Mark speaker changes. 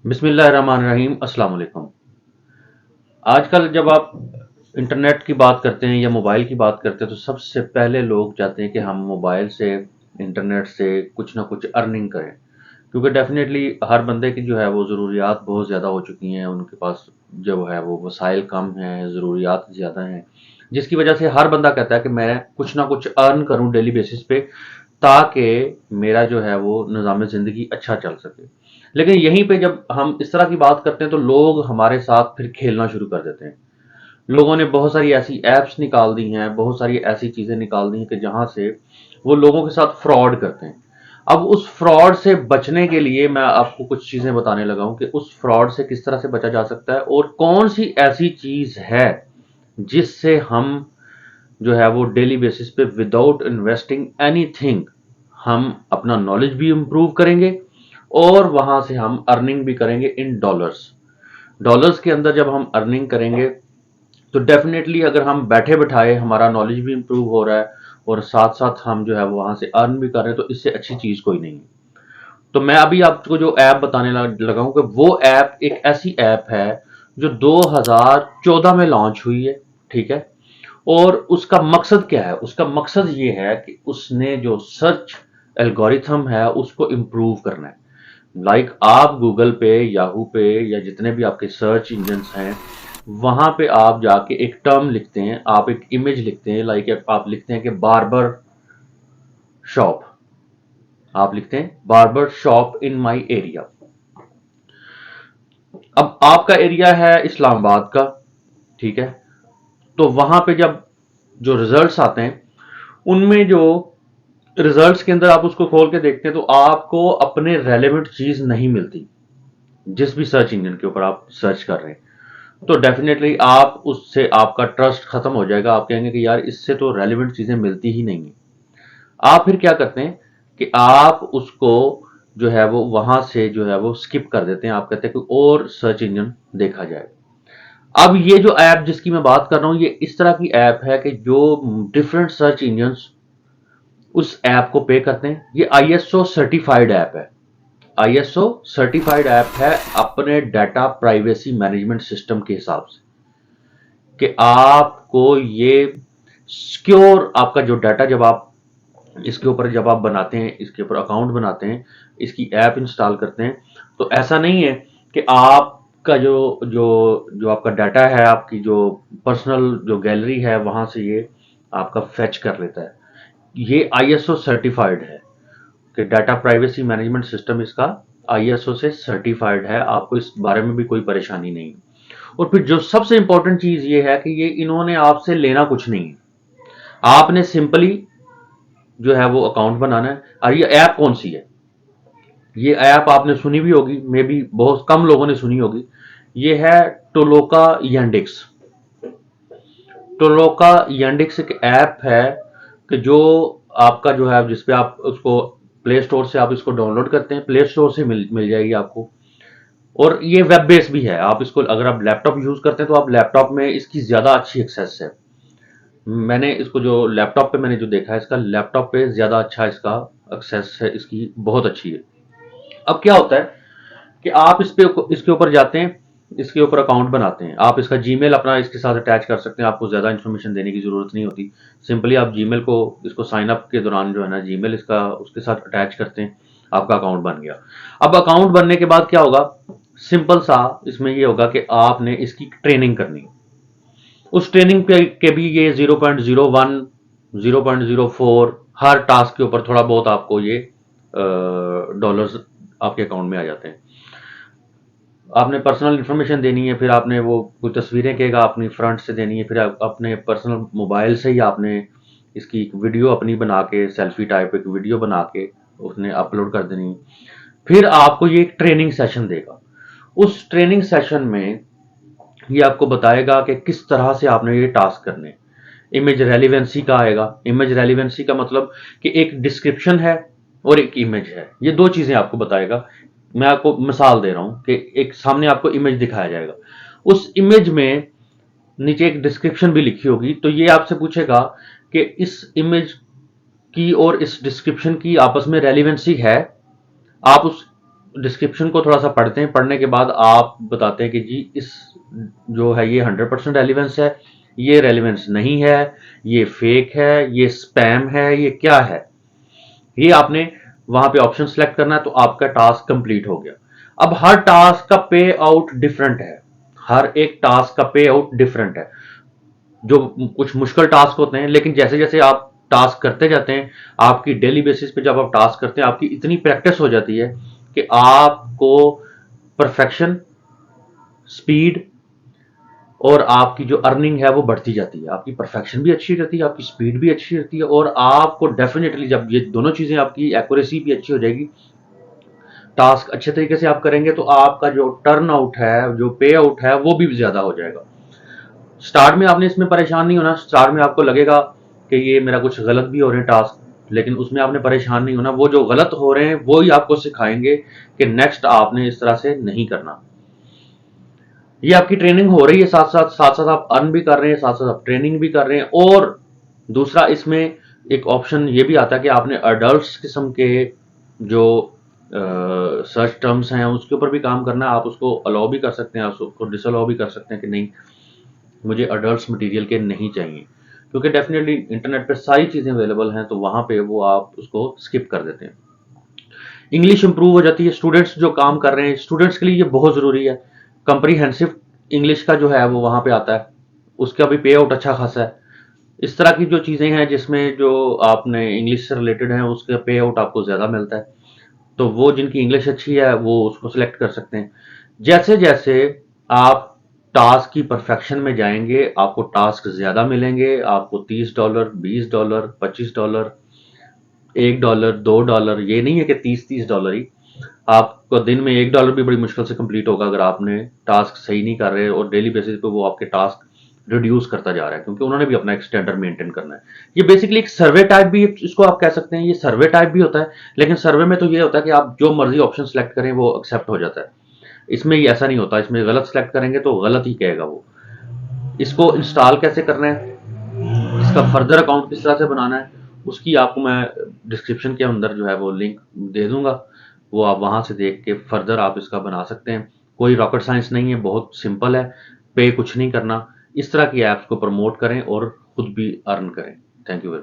Speaker 1: बिस्मिल्लाहिर्रहमानिर्रहीम। अस्सलाम वालेकुम। आजकल जब आप इंटरनेट की बात करते हैं या मोबाइल की बात करते हैं तो सबसे पहले लोग चाहते हैं कि हम मोबाइल से, इंटरनेट से कुछ ना कुछ अर्निंग करें, क्योंकि डेफिनेटली हर बंदे की जो है वो ज़रूरियात बहुत ज़्यादा हो चुकी हैं। उनके पास जो है वो वसाइल कम हैं, ज़रूरियात ज़्यादा हैं, जिसकी वजह से हर बंदा कहता है कि मैं कुछ ना कुछ अर्न करूं डेली बेसिस पे, ताकि मेरा जो है वो निज़ाम ज़िंदगी अच्छा चल सके। लेकिन यहीं पे जब हम इस तरह की बात करते हैं तो लोग हमारे साथ फिर खेलना शुरू कर देते हैं। लोगों ने बहुत सारी ऐसी ऐप्स निकाल दी हैं, बहुत सारी ऐसी चीज़ें निकाल दी हैं कि जहाँ से वो लोगों के साथ फ्रॉड करते हैं। अब उस फ्रॉड से बचने के लिए मैं आपको कुछ चीज़ें बताने लगा हूँ कि उस फ्रॉड से किस तरह से बचा जा सकता है और कौन सी ऐसी चीज़ है जिससे हम जो है वो डेली बेसिस पे विदाउट इन्वेस्टिंग एनीथिंग हम अपना नॉलेज भी इंप्रूव करेंगे और वहां से हम अर्निंग भी करेंगे इन डॉलर्स। डॉलर्स के अंदर जब हम अर्निंग करेंगे तो डेफिनेटली अगर हम बैठे बैठाए हमारा नॉलेज भी इंप्रूव हो रहा है और साथ साथ हम जो है वो वहां से अर्न भी कर रहे हैं, तो इससे अच्छी चीज कोई नहीं है। तो मैं अभी आपको जो ऐप बताने लगा हूं कि वो ऐप एक ऐसी ऐप है जो 2014 में लॉन्च हुई है। ठीक है। और उसका मकसद क्या है? उसका मकसद ये है कि उसने जो सर्च एल्गोरिथम है उसको इम्प्रूव करना है। आप गूगल पे, याहू पे या जितने भी आपके सर्च इंजन हैं, वहां पे आप जाके एक टर्म लिखते हैं, आप एक इमेज लिखते हैं, आप लिखते हैं कि बार्बर शॉप। आप लिखते हैं barber shop in my area. अब आपका एरिया है इस्लामाबाद का। ठीक है। तो वहां पे जब जो रिजल्ट्स आते हैं उनमें जो रिजल्ट्स के अंदर आप उसको खोल के देखते हैं तो आपको अपने रेलेवेंट चीज नहीं मिलती। जिस भी सर्च इंजन के ऊपर आप सर्च कर रहे हैं तो डेफिनेटली आप उससे आपका ट्रस्ट खत्म हो जाएगा। आप कहेंगे कि यार इससे तो रेलेवेंट चीजें मिलती ही नहीं है। आप फिर क्या करते हैं कि आप उसको जो है वो वहां से जो है वो स्किप कर देते हैं। आप कहते हैं कि और सर्च इंजन देखा जाए। अब ये जो ऐप जिसकी मैं बात कर रहा हूं ये इस तरह की ऐप है कि जो डिफरेंट सर्च इंजन उस ऐप को पे करते हैं। ये आईएसओ सर्टिफाइड ऐप है। आईएसओ सर्टिफाइड ऐप है अपने डाटा प्राइवेसी मैनेजमेंट सिस्टम के हिसाब से, कि आपको ये सिक्योर आपका जो डाटा जब आप इसके ऊपर जब आप बनाते हैं, इसके ऊपर अकाउंट बनाते हैं, इसकी ऐप इंस्टॉल करते हैं, तो ऐसा नहीं है कि आपका जो जो जो आपका डाटा है, आपकी जो पर्सनल जो गैलरी है वहां से ये आपका फेच कर लेता है। ये आईएसओ सर्टिफाइड है कि डाटा प्राइवेसी मैनेजमेंट सिस्टम इसका आईएसओ से सर्टिफाइड है। आपको इस बारे में भी कोई परेशानी नहीं है। और फिर जो सबसे इंपॉर्टेंट चीज ये है कि ये इन्होंने आपसे लेना कुछ नहीं है। आपने सिंपली जो है वो अकाउंट बनाना है। और ये ऐप कौन सी है? ये ऐप आपने सुनी भी होगी, मे बी बहुत कम लोगों ने सुनी होगी। ये है टोलोका यांडिक्स। टोलोका यांडिक्स एक ऐप है कि जो आपका जो है जिसपे आप उसको प्ले स्टोर से आप इसको डाउनलोड करते हैं, प्ले स्टोर से मिल जाएगी आपको। और ये वेब बेस भी है। आप इसको अगर आप लैपटॉप यूज करते हैं तो आप लैपटॉप में इसकी ज्यादा अच्छी एक्सेस है। मैंने इसको जो लैपटॉप पे मैंने जो देखा है, इसका लैपटॉप पे ज्यादा अच्छा इसका एक्सेस है, इसकी बहुत अच्छी है। अब क्या होता है कि आप इसके ऊपर जाते हैं, इसके ऊपर अकाउंट बनाते हैं। आप इसका जीमेल अपना इसके साथ अटैच कर सकते हैं। आपको ज्यादा इन्फॉर्मेशन देने की जरूरत नहीं होती। सिंपली आप जीमेल को इसको साइन अप के दौरान जो है ना जीमेल इसका उसके साथ अटैच करते हैं, आपका अकाउंट बन गया। अब अकाउंट बनने के बाद क्या होगा? सिंपल सा इसमें ये होगा कि आपने इसकी ट्रेनिंग करनी है। उस ट्रेनिंग पे के भी ये 0.01 0.04 हर टास्क के ऊपर थोड़ा बहुत आपको ये डॉलर्स आपके अकाउंट में आ जाते हैं। आपने पर्सनल इंफॉर्मेशन देनी है, फिर आपने वो कोई तस्वीरें कहेगा अपनी फ्रंट से देनी है, फिर अपने पर्सनल मोबाइल से ही आपने इसकी एक वीडियो अपनी बना के, सेल्फी टाइप एक वीडियो बना के उसने अपलोड कर देनी है। फिर आपको ये एक ट्रेनिंग सेशन देगा। उस ट्रेनिंग सेशन में ये आपको बताएगा कि किस तरह से आपने ये टास्क करने हैं। इमेज रेलिवेंसी का आएगा। इमेज रेलिवेंसी का मतलब कि एक डिस्क्रिप्शन है और एक इमेज है, ये दो चीजें आपको बताएगा। मैं आपको मिसाल दे रहा हूं कि एक सामने आपको इमेज दिखाया जाएगा, उस इमेज में नीचे एक डिस्क्रिप्शन भी लिखी होगी। तो ये आपसे पूछेगा कि इस इमेज की और इस डिस्क्रिप्शन की आपस में रेलिवेंसी है। आप उस डिस्क्रिप्शन को थोड़ा सा पढ़ते हैं, पढ़ने के बाद आप बताते हैं कि जी इस जो है ये 100% रेलिवेंस है, ये रेलिवेंस नहीं है, ये फेक है, ये स्पैम है, ये क्या है। ये आपने वहां पे ऑप्शन सेलेक्ट करना है, तो आपका टास्क कंप्लीट हो गया। अब हर टास्क का पे आउट डिफरेंट है, हर एक टास्क का पे आउट डिफरेंट है। जो कुछ मुश्किल टास्क होते हैं, लेकिन जैसे जैसे आप टास्क करते जाते हैं, आपकी डेली बेसिस पे जब आप टास्क करते हैं, आपकी इतनी प्रैक्टिस हो जाती है कि आपको परफेक्शन, स्पीड और आपकी जो अर्निंग है वो बढ़ती जाती है। आपकी परफेक्शन भी अच्छी रहती है, आपकी स्पीड भी अच्छी रहती है, और आपको डेफिनेटली जब ये दोनों चीजें, आपकी एक्यूरेसी भी अच्छी हो जाएगी, टास्क अच्छे तरीके से आप करेंगे, तो आपका जो टर्न आउट है, जो पे आउट है, वो भी ज्यादा हो जाएगा। स्टार्ट में आपने इसमें परेशान नहीं होना। स्टार्ट में आपको लगेगा कि ये मेरा कुछ गलत भी हो रहे हैं टास्क, लेकिन उसमें आपने परेशान नहीं होना। वो जो गलत हो रहे हैं वो ही आपको सिखाएंगे कि नेक्स्ट आपने इस तरह से नहीं करना। ये आपकी ट्रेनिंग हो रही है, साथ साथ आप अर्न भी कर रहे हैं, साथ साथ आप ट्रेनिंग भी कर रहे हैं। और दूसरा इसमें एक ऑप्शन ये भी आता है कि आपने अडल्ट किस्म के जो सर्च टर्म्स हैं उसके ऊपर भी काम करना है। आप उसको अलाउ भी कर सकते हैं, आप उसको डिसअलाउ भी कर सकते हैं कि नहीं, मुझे अडल्ट मटेरियल के नहीं चाहिए, क्योंकि डेफिनेटली इंटरनेट पे सारी चीज़ें अवेलेबल हैं, तो वहाँ पे वो आप उसको स्किप कर देते हैं। इंग्लिश इंप्रूव हो जाती है। स्टूडेंट्स जो काम कर रहे हैं, स्टूडेंट्स के लिए ये बहुत ज़रूरी है। कंप्रीहेंसिव इंग्लिश का जो है वो वहाँ पे आता है, उसका भी पे आउट अच्छा खासा है। इस तरह की जो चीज़ें हैं जिसमें जो आपने इंग्लिश से रिलेटेड हैं, उसका पे आउट आपको ज़्यादा मिलता है। तो वो जिनकी इंग्लिश अच्छी है वो उसको सिलेक्ट कर सकते हैं। जैसे जैसे आप टास्क की परफेक्शन में जाएंगे, आपको टास्क ज्यादा मिलेंगे। आपको $30, $20, $25, $1, $2, ये नहीं है कि $30 ही। आपको दिन में $1 भी बड़ी मुश्किल से कंप्लीट होगा अगर आपने टास्क सही नहीं कर रहे, और डेली बेसिस पे वो आपके टास्क रिड्यूस करता जा रहा है, क्योंकि उन्होंने भी अपना एक स्टैंडर्ड मेंटेन करना है। ये बेसिकली एक सर्वे टाइप भी, इसको आप कह सकते हैं, ये सर्वे टाइप भी होता है। लेकिन सर्वे में तो ये होता है कि आप जो मर्जी ऑप्शन सेलेक्ट करें वो एक्सेप्ट हो जाता है। इसमें ये ऐसा नहीं होता, इसमें गलत सेलेक्ट करेंगे तो गलत ही कहेगा वो। इसको इंस्टॉल कैसे करना है, इसका फर्दर अकाउंट किस तरह से बनाना है, उसकी आपको मैं डिस्क्रिप्शन के अंदर जो है वो लिंक दे दूंगा। वो आप वहां से देख के फर्दर आप इसका बना सकते हैं। कोई रॉकेट साइंस नहीं है, बहुत सिंपल है। पे कुछ नहीं करना। इस तरह की ऐप्स को प्रमोट करें और खुद भी अर्न करें। Thank you very much.